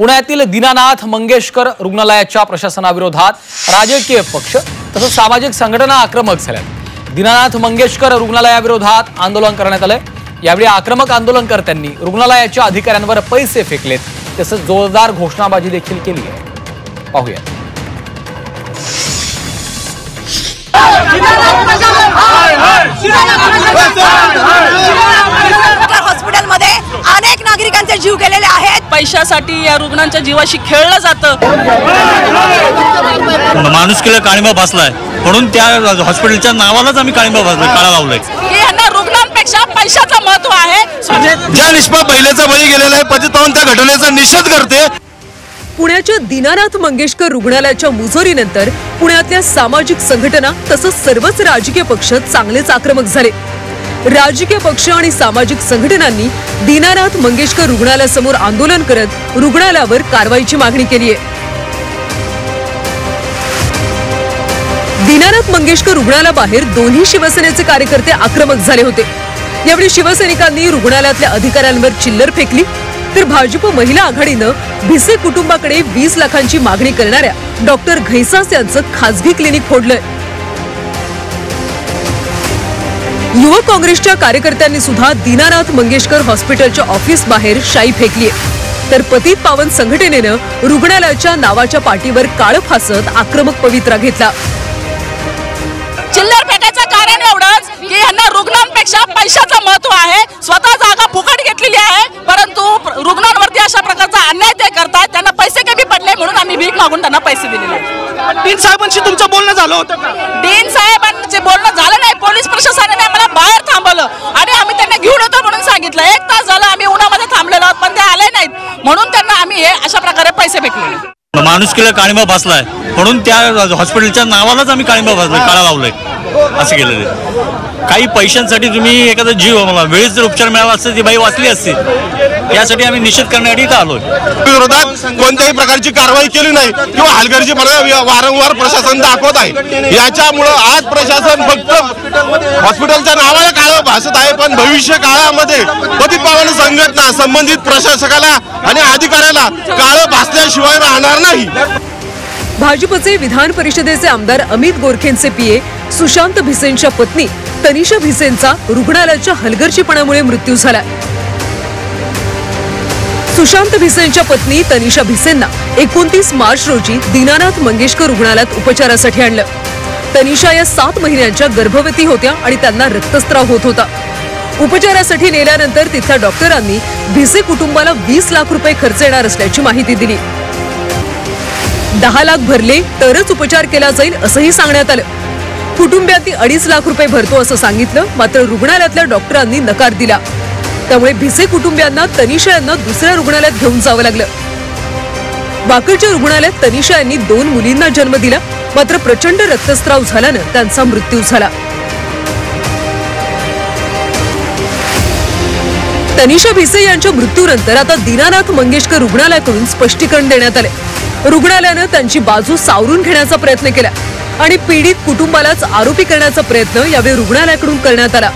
पुण्यातील दीनानाथ मंगेशकर रुग्णालयाच्या प्रशासनाविरोधात राजकीय पक्ष तसंच सामाजिक संघटना आक्रमक झाल्यात। दीनानाथ मंगेशकर रुग्णालयाविरोधात आंदोलन करण्यात आले। यावेळी आक्रमक आंदोलनकर्त्यांनी रुग्णालयाच्या अधिकाऱ्यांवर पैसे फेकलेत, तसंच जोरदार घोषणाबाजी देखील केली आहे। पाहूया। हॉस्पिटलमध्ये अनेक नागरिकांचे जीव गेलेले आहेत। पैशासाठी या रुग्णांच्या जीवाशी खेळलं जातं। माणुसकीला काळिंबा बसलाय म्हणून त्या हॉस्पिटलच्या नावालाच आम्ही काळिंबा काळा लावलाय। यांना रुग्णांपेक्षा पैशाचं महत्त्व आहे। ज्या निष्पाप महिलेचा बळी गेलेला आहे, पतितपावन त्या घटनेचा निषेध करते। पुण्याच्या दीनानाथ मंगेशकर रुग्णालयाच्या मुजोरीनंतर पुण्यातल्या सामाजिक संघटना तसंच सर्वच राजकीय पक्ष चांगलेच आक्रमक झाले। राजकीय पक्ष आणि सामाजिक संघटनांनी दीनानाथ मंगेशकर रुग्णालयासमोर आंदोलन करत रुग्णालयावर कारवाईची मागणी केली आहे। दीनानाथ मंगेशकर रुग्णालयाबाहेर दोन्ही शिवसेनेचे कार्यकर्ते आक्रमक झाले होते। यावेळी शिवसैनिकांनी रुग्णालयातल्या अधिकाऱ्यांवर चिल्लर फेकली, तर भाजप महिला आघाडीनं भिसे कुटुंबाकडे 20 लाखांची मागणी करणाऱ्या डॉक्टर घैसास यांचं खासगी क्लिनिक फोडलंय। युवक काँग्रेसच्या कार्यकर्त्यांनी सुद्धा दीनानाथ मंगेशकर हॉस्पिटलच्या ऑफिस बाहेर शाई फेकली आहे, तर पतित पावन संघटनेनं रुग्णालयाच्या नावाच्या पाठीवर काळं फासत आक्रमक पवित्रा घेतला। चिल्लर फेकायचं कारण एवढंच की यांना रुग्णांपेक्षा पैशाचं महत्त्व आहे। स्वतः जागा फुकट घेतलेली आहे, परंतु रुग्णांवरती अशा प्रकारचा अन्याय ते करतात। त्यांना पैसे कमी पडले म्हणून आम्ही भीक मागून त्यांना पैसे दिलेले आहेत। डीन साहेबांशी तुमचं बोलणं झालं होतं का? डीन साहेबांचे बोलणं झालं नाही। पोलीस प्रशासनाने आम्हाला बाहेर थांबवलं आणि आम्ही त्यांना घेऊन येतो म्हणून सांगितलं। 1 तास झालं आम्ही उन्हामध्ये थांबलेलो आहोत, पण ते आले नाहीत म्हणून त्यांना आम्ही हे अशा प्रकारे पैसे फेकले। माणुसकीला काळिंबा बसलाय म्हणून त्या हॉस्पिटलच्या नावालाच आम्ही काळिंबा काळा लावलाय असं केलेलं। काही पैशांसाठी तुम्ही एखादा जीव मला वेळेस जर उपचार मिळाला असता ती बाई वाचली असती, यासाठी आम्ही निषेध करण्यासाठी इथं आलोय। विरोधात कोणत्याही प्रकारची कारवाई केली नाही किंवा हलगर्जीपणा वारंवार प्रशासन दाखवत आहे। याच्यामुळं आज प्रशासन फक्त हॉस्पिटलच्या नावाला काळं भासत आहे, पण भविष्य काळामध्ये पतितपावन संघटना संबंधित प्रशासकाला आणि अधिकाऱ्याला काळं भासल्याशिवाय राहणार नाही। भाजपचे विधान परिषदेचे आमदार अमित गोरखेंचे पीए सुशांत भिसेंच्या पत्नी तनिषा भिसेंचा रुग्णालयाच्या हलगर्जीपणामुळे मृत्यू झाला। सुशांत भिसेंच्या पत्नी तनिषा भिसेंना 29 मार्च रोजी दीनानाथ मंगेशकर रुग्णालयात उपचारासाठी आणलं। तनिषा या 7 महिन्यांच्या गर्भवती होत्या आणि त्यांना रक्तस्राव होत होता। उपचारासाठी नेल्यानंतर तिथल्या डॉक्टरांनी भिसे कुटुंबाला 20 लाख रुपये खर्च येणार असल्याची माहिती दिली। 10 लाख भरले तरच उपचार केला जाईल असंही सांगण्यात आलं। कुटुंबियांनी 2.5 लाख रुपये भरतो असं सांगितलं, मात्र रुग्णालयातल्या डॉक्टरांनी नकार दिला। त्यामुळे भिसे कुटुंबियांना तनिषा यांना दुसऱ्या रुग्णालयात घेऊन जावं लागलं। वाकडच्या रुग्णालयात तनिषा यांनी 2 मुलींना जन्म दिला, मात्र प्रचंड रक्तस्राव झाल्यानं त्यांचा मृत्यू झाला। तनिषा भिसे यांच्या मृत्यूनंतर आता दीनानाथ मंगेशकर रुग्णालयाकडून स्पष्टीकरण देण्यात आले। रुग्णालयानं त्यांची बाजू सावरून घेण्याचा प्रयत्न केला आणि पीडित कुटुंबालाच आरोपी करण्याचा प्रयत्न यावेळी रुग्णालयाकडून करण्यात आला।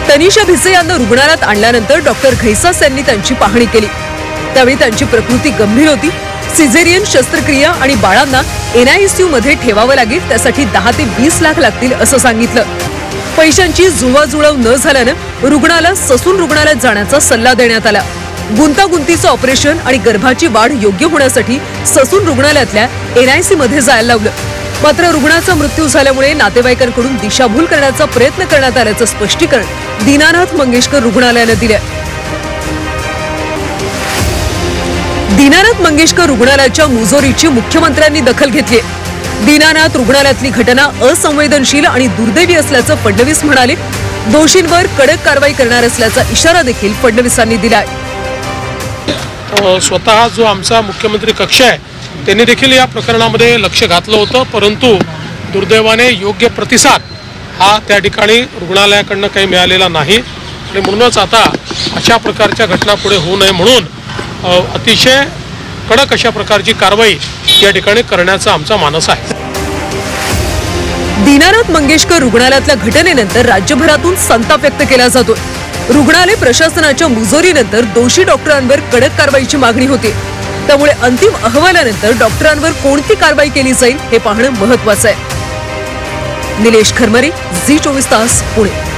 तनिषा भिसे यांना रुग्णालयात आणल्यानंतर डॉक्टर घैसास यांनी त्यांची पाहणी केली। त्यावेळी त्यांची प्रकृती गंभीर होती। सिझेरियन शस्त्रक्रिया आणि बाळांना NICU मध्ये ठेवावं लागेल, त्यासाठी 10 ते 20 लाख लागतील असं सांगितलं। पैशांची जुळवाजुळव न झाल्यानं रुग्णाला ससून रुग्णालयात जाण्याचा सल्ला देण्यात आला। गुंतागुंतीचं ऑपरेशन आणि गर्भाची वाढ योग्य होण्यासाठी ससून रुग्णालयातल्या NIC मध्ये जायला लावलं, मात्र रुग्णाचा मृत्यू झाल्यामुळे नातेवाईकांकडून दिशाभूल करण्याचा प्रयत्न करण्यात आल्याचं स्पष्टीकरण दीनानाथ मंगेशकर रुग्णालयानं दिलं। दीनानाथ मंगेशकर रुग्णालयाच्या मुजोरीची मुख्यमंत्र्यांनी दखल घेतली। दीनानाथ रुग्णालयातली घटना असंवेदनशील आणि दुर्दैवी असल्याचं फडणवीस म्हणाले। दोषींवर कडक कारवाई करणार असल्याचा इशारा देखील फडणवीसांनी दिलाय। स्वतः जो आमचा मुख्यमंत्री कक्ष आहे त्यांनी देखील या प्रकरणामध्ये लक्ष घातलं होतं, परंतु दुर्दैवाने योग्य प्रतिसाद हा त्या ठिकाणी रुग्णालयाकडनं काही मिळालेला नाही आणि म्हणूनच आता अशा प्रकारच्या घटना पुढे होऊ नये म्हणून अतिशय कडक अशा प्रकारची कारवाई या ठिकाणी करण्याचा आमचा मानस आहे। दीनानाथ मंगेशकर रुग्णालयातल्या घटनेनंतर राज्यभरातून संताप व्यक्त केला जातो। रुग्णालय प्रशासनाच्या मुजोरीनंतर दोषी डॉक्टरांवर कडक कारवाईची मागणी होती. त्यामुळे अंतिम अहवालानंतर डॉक्टरांवर कोणती कारवाई केली जाईल हे पाहणं महत्त्वाचं आहे. निलेश खरमरे, झी 24 तास, पुणे.